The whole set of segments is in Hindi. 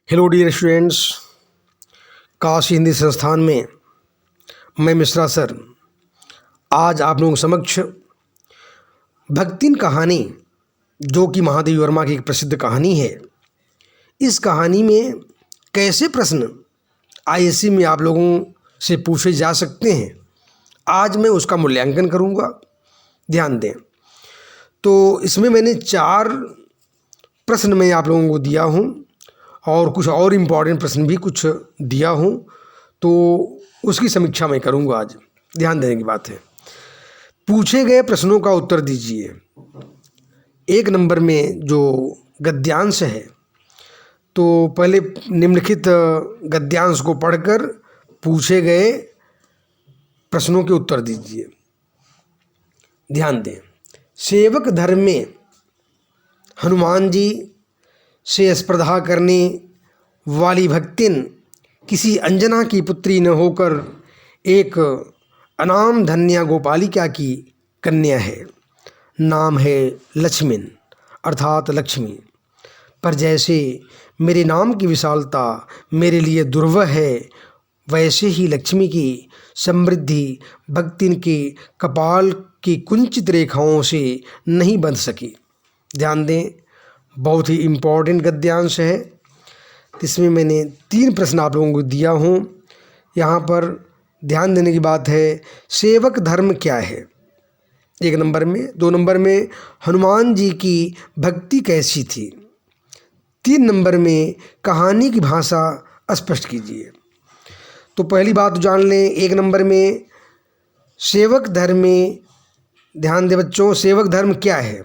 Hello dear students, Kashi Hindi Sansthan में मैं मिश्रा सर आज आप लोगों के समक्ष भक्तिन कहानी जो कि महादेवी वर्मा की एक प्रसिद्ध कहानी है। इस कहानी में कैसे प्रश्न आईएससी में आप लोगों से पूछे जा सकते हैं, आज मैं उसका मूल्यांकन करूंगा। ध्यान दें। तो इसमें मैंने 4 प्रश्न मैं आप लोगों को दिया हूं और कुछ और इम्पॉर्टेंट प्रश्न भी कुछ दिया हूं, तो उसकी समीक्षा मैं करूंगा आज। ध्यान देने की बात है। पूछे गए प्रश्नों का उत्तर दीजिए। 1 नंबर में जो गद्यांश है, तो पहले निम्नलिखित गद्यांश को पढ़कर पूछे गए प्रश्नों के उत्तर दीजिए। ध्यान दें। सेवक धर्म में हनुमान जी से स्पर्धा करने वाली भक्तिन किसी अंजना की पुत्री न होकर एक अनाम धन्या गोपालिका की कन्या है। नाम है लक्ष्मीन अर्थात लक्ष्मी। पर जैसे मेरे नाम की विशालता मेरे लिए दुर्लभ है, वैसे ही लक्ष्मी की समृद्धि भक्तिन के कपाल की कुंचित रेखाओं से नहीं बंध सकी। ध्यान दें, बहुत ही इम्पोर्टेंट गद्यांश है। इसमें मैंने 3 प्रश्न आप लोगों को दिया हूँ। यहाँ पर ध्यान देने की बात है, सेवक धर्म क्या है 1 नंबर में। 2 नंबर में हनुमान जी की भक्ति कैसी थी। 3 नंबर में कहानी की भाषा स्पष्ट कीजिए। तो पहली बात जान लें, 1 नंबर में सेवक धर्म में ध्यान दें बच्चों, सेवक धर्म क्या है।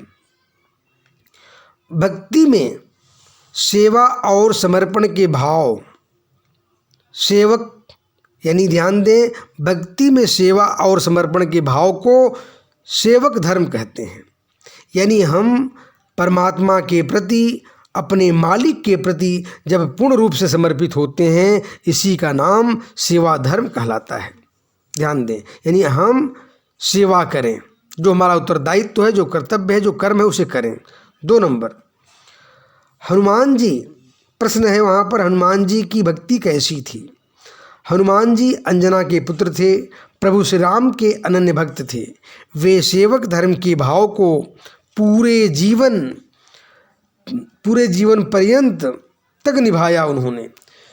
भक्ति में सेवा और समर्पण के भाव, सेवक यानी ध्यान दें, भक्ति में सेवा और समर्पण के भाव को सेवक धर्म कहते हैं। यानी हम परमात्मा के प्रति, अपने मालिक के प्रति जब पूर्ण रूप से समर्पित होते हैं, इसी का नाम सेवा धर्म कहलाता है। ध्यान दें, यानी हम सेवा करें, जो हमारा उत्तरदायित्व है, जो कर्तव्य है, जो कर्म है, उसे करें। 2 नंबर हनुमान जी, प्रश्न है वहाँ पर, हनुमान जी की भक्ति कैसी थी। हनुमान जी अंजना के पुत्र थे, प्रभु श्री राम के अनन्य भक्त थे। वे सेवक धर्म के भाव को पूरे जीवन पर्यंत तक निभाया उन्होंने।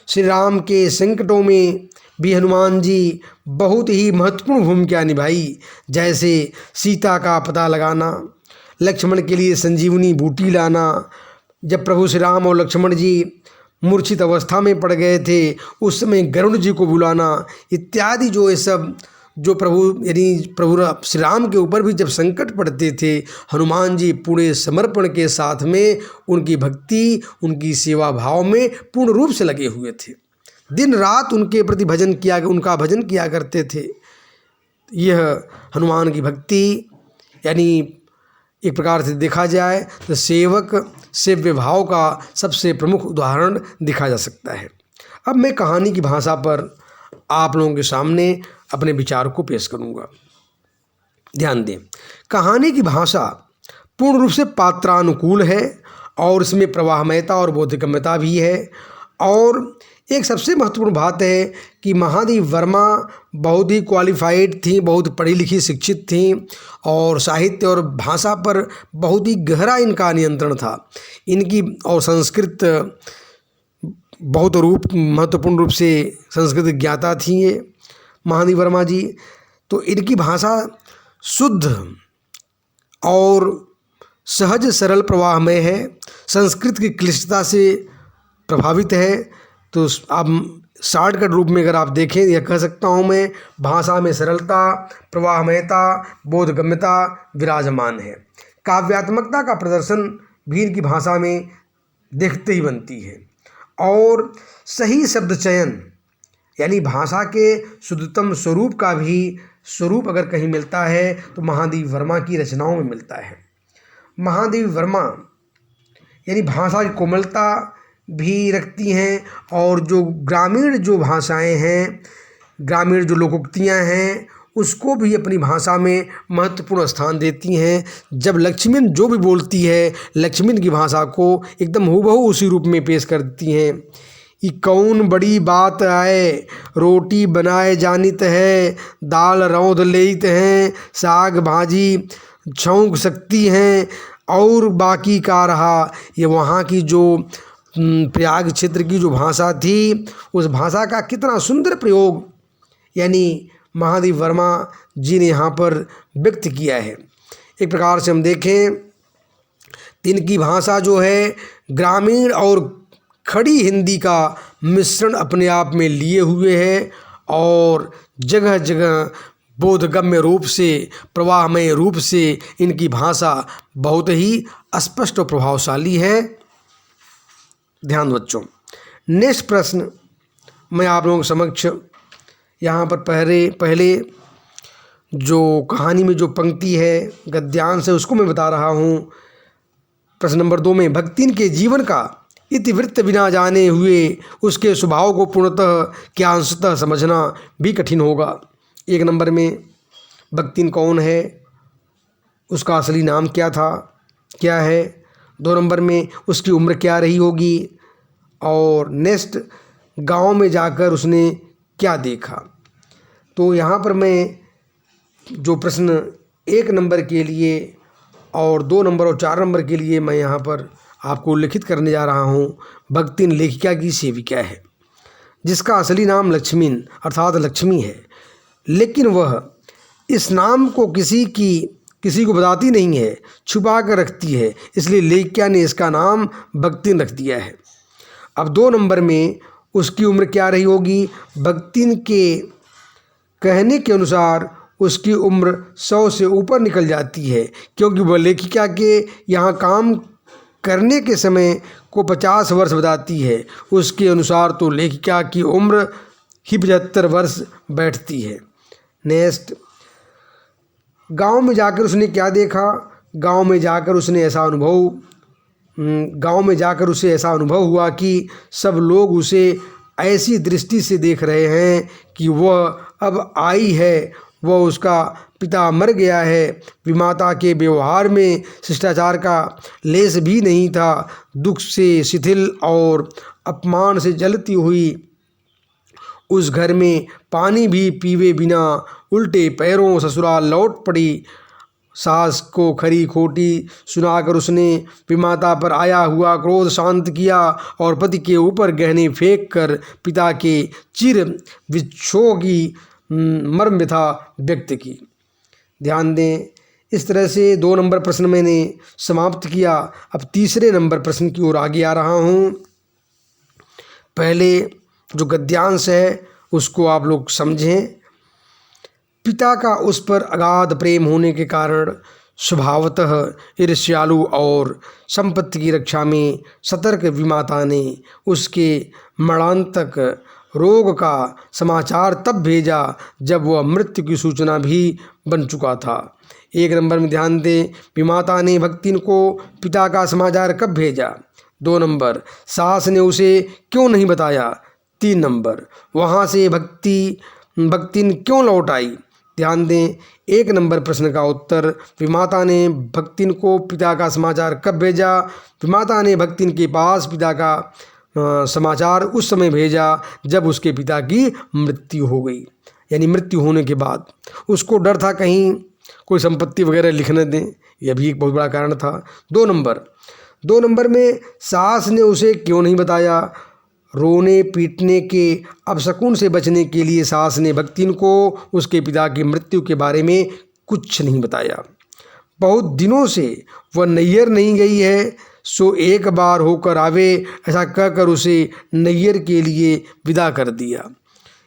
श्री राम के संकटों में भी हनुमान जी बहुत ही महत्वपूर्ण भूमिका निभाई, जैसे सीता का पता लगाना, लक्ष्मण के लिए संजीवनी बूटी लाना, जब प्रभु श्री राम और लक्ष्मण जी मूर्छित अवस्था में पड़ गए थे उस समय गरुड़ जी को बुलाना इत्यादि, जो ये सब जो प्रभु श्री राम के ऊपर भी जब संकट पड़ते थे, हनुमान जी पूरे समर्पण के साथ में उनकी भक्ति, उनकी सेवा भाव में पूर्ण रूप से लगे हुए थे। दिन रात उनके प्रति उनका भजन किया करते थे। यह हनुमान की भक्ति यानी एक प्रकार से देखा जाए तो सेवक सेव्य भाव का सबसे प्रमुख उदाहरण दिखा जा सकता है। अब मैं कहानी की भाषा पर आप लोगों के सामने अपने विचार को पेश करूंगा। ध्यान दें, कहानी की भाषा पूर्ण रूप से पात्रानुकूल है और इसमें प्रवाहमयता और बोधगम्यता भी है। और एक सबसे महत्वपूर्ण बात है कि महादेवी वर्मा बहुत ही क्वालिफाइड थी, बहुत पढ़ी लिखी शिक्षित थी और साहित्य और भाषा पर बहुत ही गहरा इनका नियंत्रण था। इनकी और संस्कृत बहुत महत्वपूर्ण रूप से संस्कृत ज्ञाता थी ये महादेवी वर्मा जी। तो इनकी भाषा शुद्ध और सहज सरल प्रवाहमय है, संस्कृत की क्लिष्टता से प्रभावित है। तो आप शॉर्टकट रूप में अगर आप देखें, यह कह सकता हूँ मैं, भाषा में सरलता, प्रवाहमयता, बोधगम्यता विराजमान है। काव्यात्मकता का प्रदर्शन भी इनकी भाषा में देखते ही बनती है। और सही शब्द चयन यानी भाषा के शुद्धतम स्वरूप का भी स्वरूप अगर कहीं मिलता है तो महादेवी वर्मा की रचनाओं में मिलता है। महादेवी वर्मा यानी भाषा की कोमलता भी रखती हैं और जो ग्रामीण जो भाषाएं हैं, ग्रामीण जो लोकोक्तियां हैं, उसको भी अपनी भाषा में महत्वपूर्ण स्थान देती हैं। जब लक्ष्मीन जो भी बोलती है, लक्ष्मीन की भाषा को एकदम हूबहू उसी रूप में पेश करती हैं। ई कौन बड़ी बात आए, रोटी बनाए जानित है, दाल रौंद लेत हैं, साग भाजी छौंक सकती हैं, और बाकी का रहा। ये वहाँ की जो प्रयाग क्षेत्र की जो भाषा थी, उस भाषा का कितना सुंदर प्रयोग यानी महादेव वर्मा जी ने यहाँ पर व्यक्त किया है। एक प्रकार से हम देखें तो इनकी भाषा जो है ग्रामीण और खड़ी हिंदी का मिश्रण अपने आप में लिए हुए है, और जगह जगह बोधगम्य रूप से, प्रवाहमय रूप से इनकी भाषा बहुत ही स्पष्ट और प्रभावशाली है। ध्यान बच्चों, नेक्स्ट प्रश्न मैं आप लोगों के समक्ष यहाँ पर पहले जो कहानी में जो पंक्ति है गद्यांश है उसको मैं बता रहा हूँ। प्रश्न नंबर 2 में भक्तिन के जीवन का इतिवृत्त बिना जाने हुए उसके स्वभाव को पूर्णतः क्या अंशतः समझना भी कठिन होगा। 1 नंबर में भक्तिन कौन है, उसका असली नाम क्या था, क्या है। 2 नंबर में उसकी उम्र क्या रही होगी, और नेक्स्ट गांव में जाकर उसने क्या देखा। तो यहाँ पर मैं जो प्रश्न 1 नंबर के लिए और 2 नंबर और 4 नंबर के लिए मैं यहाँ पर आपको उल्लिखित करने जा रहा हूँ। भक्तिन लेखिका की सेविका है जिसका असली नाम लक्ष्मीन अर्थात लक्ष्मी है, लेकिन वह इस नाम को किसी को बताती नहीं है, छुपा कर रखती है, इसलिए लेखिका ने इसका नाम भक्तिन रख दिया है। अब 2 नंबर में उसकी उम्र क्या रही होगी। भक्तिन के कहने के अनुसार उसकी उम्र 100 से ऊपर निकल जाती है, क्योंकि वह लेखिका के यहाँ काम करने के समय को 50 वर्ष बताती है। उसके अनुसार तो लेखिका की उम्र ही 75 वर्ष बैठती है। नेक्स्ट, गांव में जाकर उसने क्या देखा। गांव में जाकर उसे ऐसा अनुभव हुआ कि सब लोग उसे ऐसी दृष्टि से देख रहे हैं कि वह अब आई है, वह उसका पिता मर गया है। विमाता के व्यवहार में शिष्टाचार का लेस भी नहीं था। दुख से शिथिल और अपमान से जलती हुई उस घर में पानी भी पीवे बिना उल्टे पैरों ससुराल लौट पड़ी। सास को खरी खोटी सुनाकर उसने विमाता पर आया हुआ क्रोध शांत किया और पति के ऊपर गहने फेंक कर पिता के चिर विच्छोह की मर्म व्यथा व्यक्त की। ध्यान दें, इस तरह से 2 नंबर प्रश्न मैंने समाप्त किया। अब तीसरे नंबर प्रश्न की ओर आगे आ रहा हूँ। पहले जो गद्यांश है उसको आप लोग समझें। पिता का उस पर अगाध प्रेम होने के कारण स्वभावतः ईर्ष्यालु और संपत्ति की रक्षा में सतर्क विमाता ने उसके मरणांतक रोग का समाचार तब भेजा जब वह मृत्यु की सूचना भी बन चुका था। 1 नंबर में ध्यान दें, विमाता ने भक्तिन को पिता का समाचार कब भेजा। 2 नंबर, सास ने उसे क्यों नहीं बताया। 3 नंबर, वहाँ से भक्तिन क्यों लौट आई। ध्यान दें, 1 नंबर प्रश्न का उत्तर, विमाता ने भक्तिन को पिता का समाचार कब भेजा। विमाता ने भक्तिन के पास पिता का समाचार उस समय भेजा जब उसके पिता की मृत्यु हो गई, यानी मृत्यु होने के बाद। उसको डर था कहीं कोई संपत्ति वगैरह लिख न दें, यह भी एक बहुत बड़ा कारण था। 2 नंबर में सास ने उसे क्यों नहीं बताया। रोने पीटने के अपशकुन से बचने के लिए सास ने भक्तिन को उसके पिता की मृत्यु के बारे में कुछ नहीं बताया। बहुत दिनों से वह नैहर नहीं गई है, सो एक बार होकर आवे, ऐसा कहकर उसे नैहर के लिए विदा कर दिया।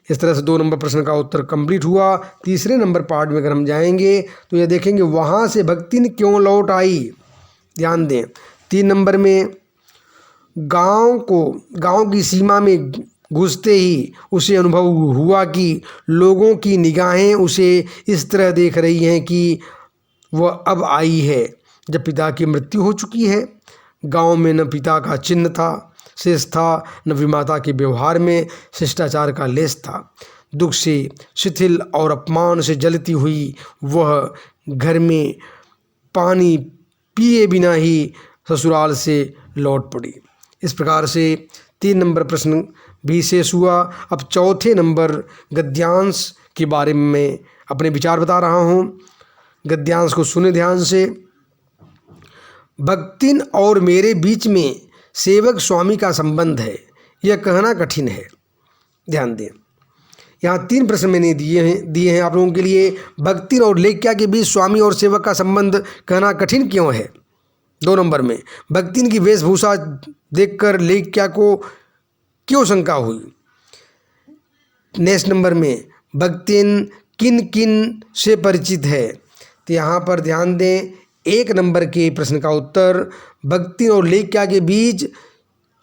इस तरह से 2 नंबर प्रश्न का उत्तर कंप्लीट हुआ। तीसरे नंबर पार्ट में अगर हम जाएंगे तो यह देखेंगे वहाँ से भक्तिन क्यों लौट आई। ध्यान दें, 3 नंबर में गांव की सीमा में घुसते ही उसे अनुभव हुआ कि लोगों की निगाहें उसे इस तरह देख रही हैं कि वह अब आई है जब पिता की मृत्यु हो चुकी है। गांव में न पिता का चिन्ह था, शेष था, न विमाता के व्यवहार में शिष्टाचार का लेस था। दुख से शिथिल और अपमान से जलती हुई वह घर में पानी पिए बिना ही ससुराल से लौट पड़ी। इस प्रकार से 3 नंबर प्रश्न भी शेष हुआ। अब चौथे नंबर गद्यांश के बारे में मैं अपने विचार बता रहा हूँ। गद्यांश को सुने ध्यान से। भक्तिन और मेरे बीच में सेवक स्वामी का संबंध है, यह कहना कठिन है। ध्यान दें, यहाँ 3 प्रश्न मैंने दिए हैं आप लोगों के लिए। भक्तिन और लेख्या के बीच स्वामी और सेवक का संबंध कहना कठिन क्यों है? 2 नंबर में भक्तिन की वेशभूषा देखकर लेख्या को क्यों शंका हुई? नेक्स्ट नंबर में भक्तिन किन किन से परिचित है? तो यहाँ पर ध्यान दें, 1 नंबर के प्रश्न का उत्तर भक्तिन और लेख्या के बीच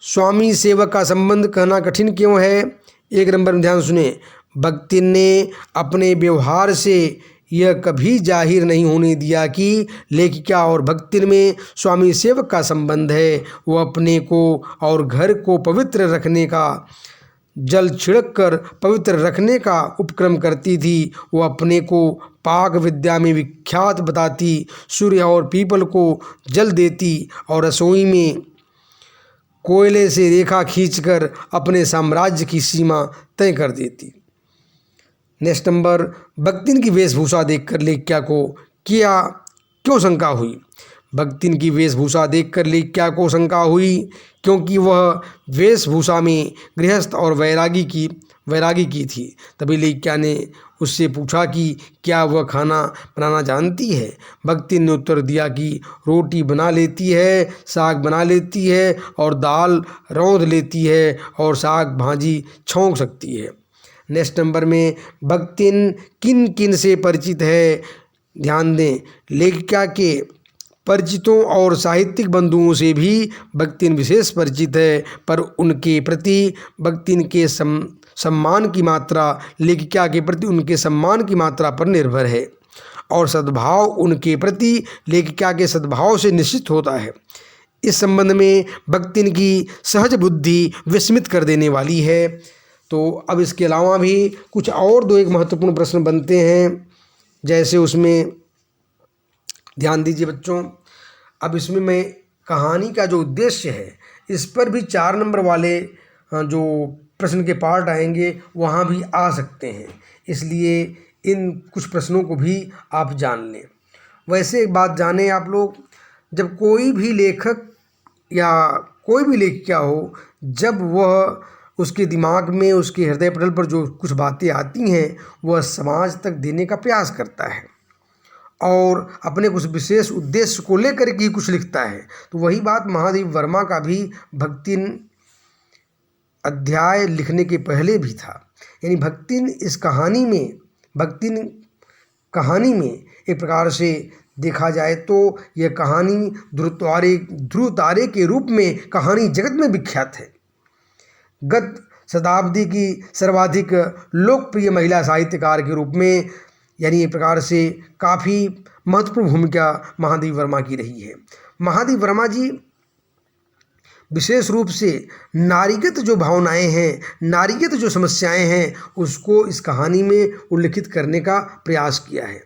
स्वामी सेवक का संबंध कहना कठिन क्यों है? 1 नंबर में ध्यान सुने। भक्तिन ने अपने व्यवहार से यह कभी जाहिर नहीं होने दिया कि लेखिका और भक्तिन में स्वामी सेवक का संबंध है। वो अपने को और घर को पवित्र रखने का, जल छिड़क कर पवित्र रखने का उपक्रम करती थी। वो अपने को पाक विद्या में विख्यात बताती, सूर्य और पीपल को जल देती और रसोई में कोयले से रेखा खींचकर अपने साम्राज्य की सीमा तय कर देती। नेक्स्ट नंबर, भक्तिन की वेशभूषा देखकर लेख्या को क्यों शंका हुई? भक्तिन की वेशभूषा देखकर लेख्या को शंका हुई क्योंकि वह वेशभूषा में गृहस्थ और वैरागी की थी। तभी लेख्या ने उससे पूछा कि क्या वह खाना बनाना जानती है? भक्तिन ने उत्तर दिया कि रोटी बना लेती है, साग बना लेती है और दाल रौंद लेती है और साग भाजी छौंक सकती है। नेक्स्ट नंबर में भक्तिन किन किन से परिचित है? ध्यान दें, लेखिका के परिचितों और साहित्यिक बंधुओं से भी भक्तिन विशेष परिचित है, पर उनके प्रति भक्तिन के सम्मान की मात्रा लेखिका के प्रति उनके सम्मान की मात्रा पर निर्भर है और सद्भाव उनके प्रति लेखिका के सद्भाव से निश्चित होता है। इस संबंध में भक्तिन की सहज बुद्धि विस्मित कर देने वाली है। तो अब इसके अलावा भी कुछ और 2 एक महत्वपूर्ण प्रश्न बनते हैं, जैसे उसमें ध्यान दीजिए बच्चों। अब इसमें मैं कहानी का जो उद्देश्य है इस पर भी 4 नंबर वाले जो प्रश्न के पार्ट आएंगे वहाँ भी आ सकते हैं, इसलिए इन कुछ प्रश्नों को भी आप जान लें। वैसे एक बात जानें आप लोग, जब कोई भी लेखक या कोई भी लेखिका हो, जब वह उसके दिमाग में, उसके हृदय पटल पर जो कुछ बातें आती हैं वह समाज तक देने का प्रयास करता है और अपने कुछ विशेष उद्देश्य को लेकर के कुछ लिखता है। तो वही बात महादेव वर्मा का भी भक्तिन अध्याय लिखने के पहले भी था। यानी भक्तिन कहानी में एक प्रकार से देखा जाए तो यह कहानी ध्रुव तारे के रूप में कहानी जगत में विख्यात है। गत शताब्दी की सर्वाधिक लोकप्रिय महिला साहित्यकार के रूप में, यानी एक प्रकार से काफ़ी महत्वपूर्ण भूमिका महादेव वर्मा की रही है। महादेव वर्मा जी विशेष रूप से नारीगत जो भावनाएं हैं, नारीगत जो समस्याएं हैं, उसको इस कहानी में उल्लिखित करने का प्रयास किया है।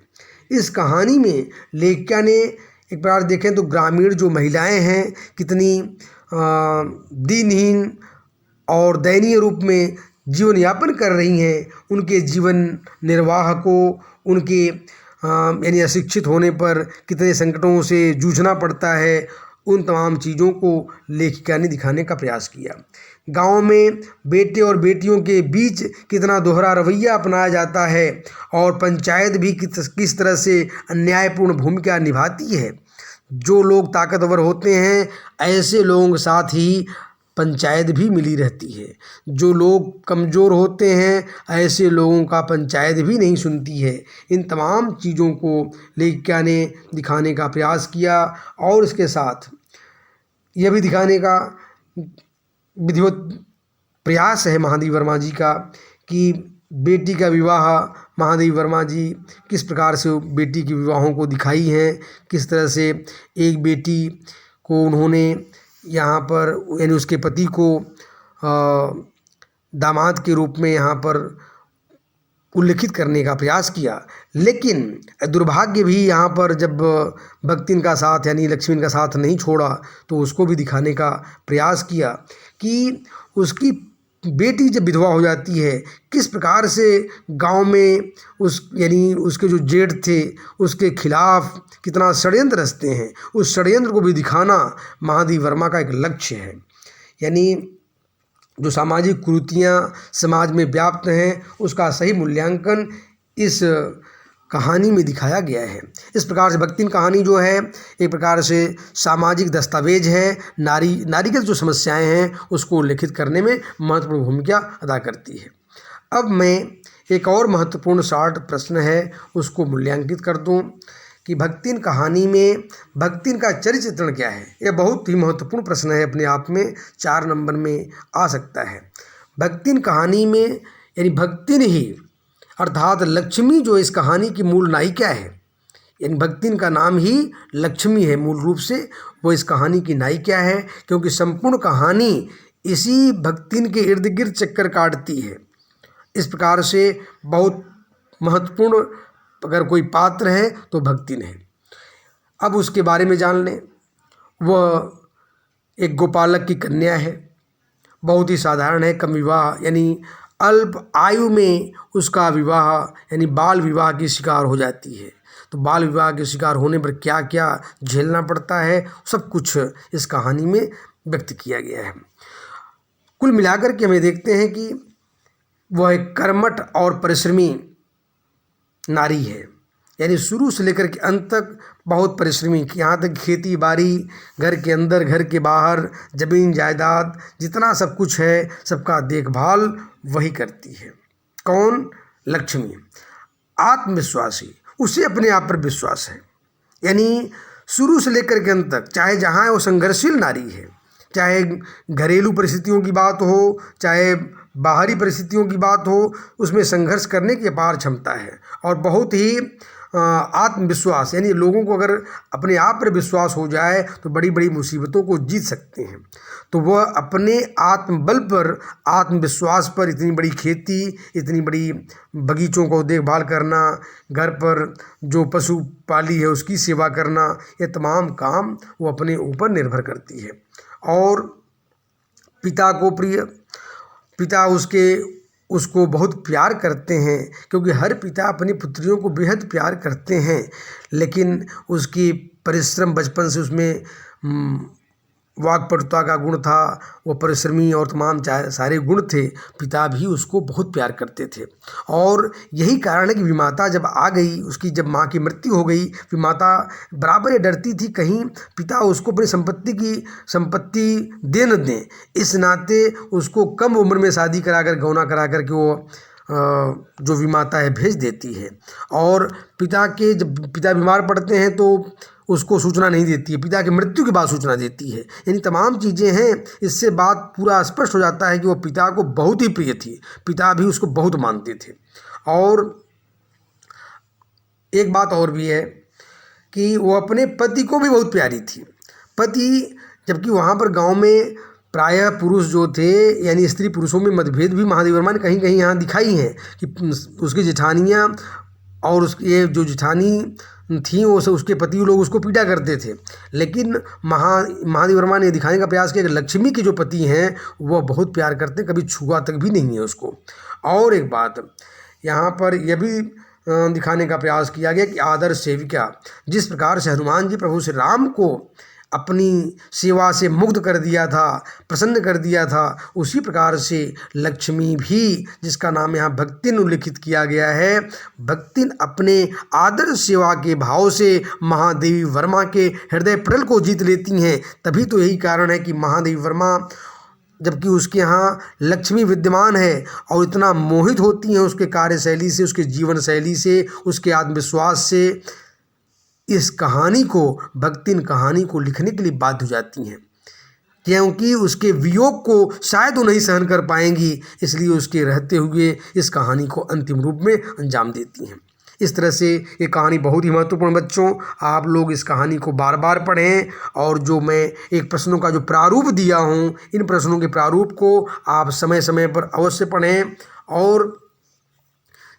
इस कहानी में लेखिका ने एक प्रकार देखें तो ग्रामीण जो महिलाएं हैं कितनी दीनहीन और दयनीय रूप में जीवन यापन कर रही हैं, उनके जीवन निर्वाह को, उनके यानी अशिक्षित होने पर कितने संकटों से जूझना पड़ता है, उन तमाम चीज़ों को लेखिका ने दिखाने का प्रयास किया। गांव में बेटे और बेटियों के बीच कितना दोहरा रवैया अपनाया जाता है और पंचायत भी किस तरह से अन्यायपूर्ण भूमिका निभाती है। जो लोग ताकतवर होते हैं ऐसे लोगों के साथ ही पंचायत भी मिली रहती है, जो लोग कमज़ोर होते हैं ऐसे लोगों का पंचायत भी नहीं सुनती है। इन तमाम चीज़ों को लेखिका ने दिखाने का प्रयास किया और इसके साथ यह भी दिखाने का विधिवत प्रयास है महादेव वर्मा जी का कि बेटी का विवाह महादेव वर्मा जी किस प्रकार से बेटी के विवाहों को दिखाई हैं, किस तरह से एक बेटी को उन्होंने यहाँ पर यानी उसके पति को दामाद के रूप में यहाँ पर उल्लिखित करने का प्रयास किया। लेकिन दुर्भाग्य भी यहाँ पर जब भक्तिन का साथ यानी लक्ष्मण का साथ नहीं छोड़ा तो उसको भी दिखाने का प्रयास किया कि उसकी बेटी जब विधवा हो जाती है किस प्रकार से गांव में उस यानी उसके जो जेठ थे उसके खिलाफ कितना षड्यंत्र रचते हैं। उस षड्यंत्र को भी दिखाना महादेवी वर्मा का एक लक्ष्य है। यानी जो सामाजिक कुरीतियाँ समाज में व्याप्त हैं उसका सही मूल्यांकन इस कहानी में दिखाया गया है। इस प्रकार से भक्तिन कहानी जो है एक प्रकार से सामाजिक दस्तावेज है, नारीगत जो समस्याएं हैं उसको उल्लेखित करने में महत्वपूर्ण भूमिका अदा करती है। अब मैं एक और महत्वपूर्ण शॉर्ट प्रश्न है उसको मूल्यांकित कर दूं कि भक्तिन कहानी में भक्तिन का चरित्र चित्रण क्या है। यह बहुत ही महत्वपूर्ण प्रश्न है, अपने आप में 4 नंबर में आ सकता है। भक्तिन कहानी में यानी भक्तिन ही अर्थात लक्ष्मी जो इस कहानी की मूल नायिका है, यानी भक्तिन का नाम ही लक्ष्मी है मूल रूप से, वो इस कहानी की नायिका है क्योंकि संपूर्ण कहानी इसी भक्तिन के इर्द गिर्द चक्कर काटती है। इस प्रकार से बहुत महत्वपूर्ण अगर कोई पात्र है तो भक्तिन है। अब उसके बारे में जान लें। वह एक गोपालक की कन्या है, बहुत ही साधारण है, कम विवाह यानी अल्प आयु में उसका विवाह यानी बाल विवाह की शिकार हो जाती है। तो बाल विवाह के शिकार होने पर क्या क्या झेलना पड़ता है सब कुछ इस कहानी में व्यक्त किया गया है। कुल मिलाकर के हमें देखते हैं कि वह एक कर्मठ और परिश्रमी नारी है, यानी शुरू से लेकर के अंत तक बहुत परिश्रमी, यहाँ तक खेती बाड़ी, घर के अंदर घर के बाहर, ज़मीन जायदाद जितना सब कुछ है सबका देखभाल वही करती है। कौन? लक्ष्मी। आत्मविश्वासी, उसे अपने आप पर विश्वास है, यानी शुरू से लेकर के अंत तक चाहे जहाँ है वो संघर्षशील नारी है, चाहे घरेलू परिस्थितियों की बात हो चाहे बाहरी परिस्थितियों की बात हो, उसमें संघर्ष करने की अपार क्षमता है और बहुत ही आत्मविश्वास, यानी लोगों को अगर अपने आप पर विश्वास हो जाए तो बड़ी बड़ी मुसीबतों को जीत सकते हैं। तो वह अपने आत्मबल पर, आत्मविश्वास पर इतनी बड़ी खेती, इतनी बड़ी बगीचों को देखभाल करना, घर पर जो पशु पाली है उसकी सेवा करना, ये तमाम काम वो अपने ऊपर निर्भर करती है। और पिता को प्रिय, पिता उसको बहुत प्यार करते हैं क्योंकि हर पिता अपनी पुत्रियों को बेहद प्यार करते हैं, लेकिन उसकी परिश्रम बचपन से उसमें वाक्पटुता का गुण था, वो परिश्रमी और तमाम सारे गुण थे, पिता भी उसको बहुत प्यार करते थे। और यही कारण है कि विमाता जब आ गई, उसकी जब माँ की मृत्यु हो गई, विमाता बराबर ये डरती थी कहीं पिता उसको अपनी संपत्ति दे न दें, इस नाते उसको कम उम्र में शादी कराकर गौना करा कर के वो जो विमाता है भेज देती है। और जब पिता बीमार पड़ते हैं तो उसको सूचना नहीं देती है, पिता की मृत्यु के बाद सूचना देती है। यानी तमाम चीज़ें हैं, इससे बात पूरा स्पष्ट हो जाता है कि वो पिता को बहुत ही प्रिय थी, पिता भी उसको बहुत मानते थे। और एक बात और भी है कि वो अपने पति को भी बहुत प्यारी थी। पति, जबकि वहाँ पर गांव में प्रायः पुरुष जो थे यानी स्त्री पुरुषों में मतभेद भी महादेवी वर्मा ने कहीं कहीं यहाँ दिखाई हैं कि उसकी जेठानियाँ और ये जो जेठानी थी वो उसके पति लोग उसको पीटा करते थे, लेकिन महादेवी वर्मा ने दिखाने का प्रयास किया कि लक्ष्मी के जो पति हैं वह बहुत प्यार करते हैं, कभी छुआ तक भी नहीं है उसको। और एक बात यहाँ पर यह भी दिखाने का प्रयास किया गया कि आदर्श सेविका, जिस प्रकार से हनुमान जी प्रभु श्री राम को अपनी सेवा से मुग्ध कर दिया था, प्रसन्न कर दिया था, उसी प्रकार से लक्ष्मी भी, जिसका नाम यहाँ भक्तिन उल्लिखित किया गया है, भक्तिन अपने आदर्श सेवा के भाव से महादेवी वर्मा के हृदय पटल को जीत लेती हैं। तभी तो यही कारण है कि महादेवी वर्मा, जबकि उसके यहाँ लक्ष्मी विद्यमान है और इतना मोहित होती हैं उसके कार्यशैली से, उसके जीवन शैली से, उसके आत्मविश्वास से, इस कहानी को, भक्तिन कहानी को लिखने के लिए बाध्य हो जाती हैं, क्योंकि उसके वियोग को शायद वो नहीं सहन कर पाएंगी, इसलिए उसके रहते हुए इस कहानी को अंतिम रूप में अंजाम देती हैं। इस तरह से ये कहानी बहुत ही महत्वपूर्ण। बच्चों, आप लोग इस कहानी को बार बार पढ़ें और जो मैं एक प्रश्नों का जो प्रारूप दिया हूँ, इन प्रश्नों के प्रारूप को आप समय समय पर अवश्य पढ़ें। और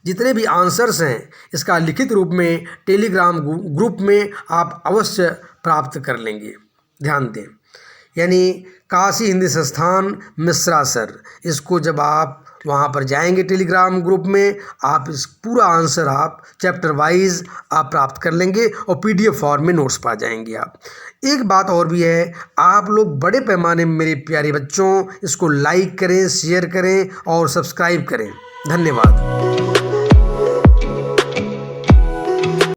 जितने भी आंसर्स हैं इसका लिखित रूप में टेलीग्राम ग्रुप में आप अवश्य प्राप्त कर लेंगे। ध्यान दें, यानी काशी हिंदी संस्थान मिश्रा सर, इसको जब आप वहाँ पर जाएंगे टेलीग्राम ग्रुप में, आप इस पूरा आंसर आप चैप्टर वाइज आप प्राप्त कर लेंगे और पीडीएफ फॉर्म में नोट्स पा जाएंगे आप। एक बात और भी है, आप लोग बड़े पैमाने में मेरे प्यारे बच्चों इसको लाइक करें, शेयर करें और सब्सक्राइब करें। धन्यवाद।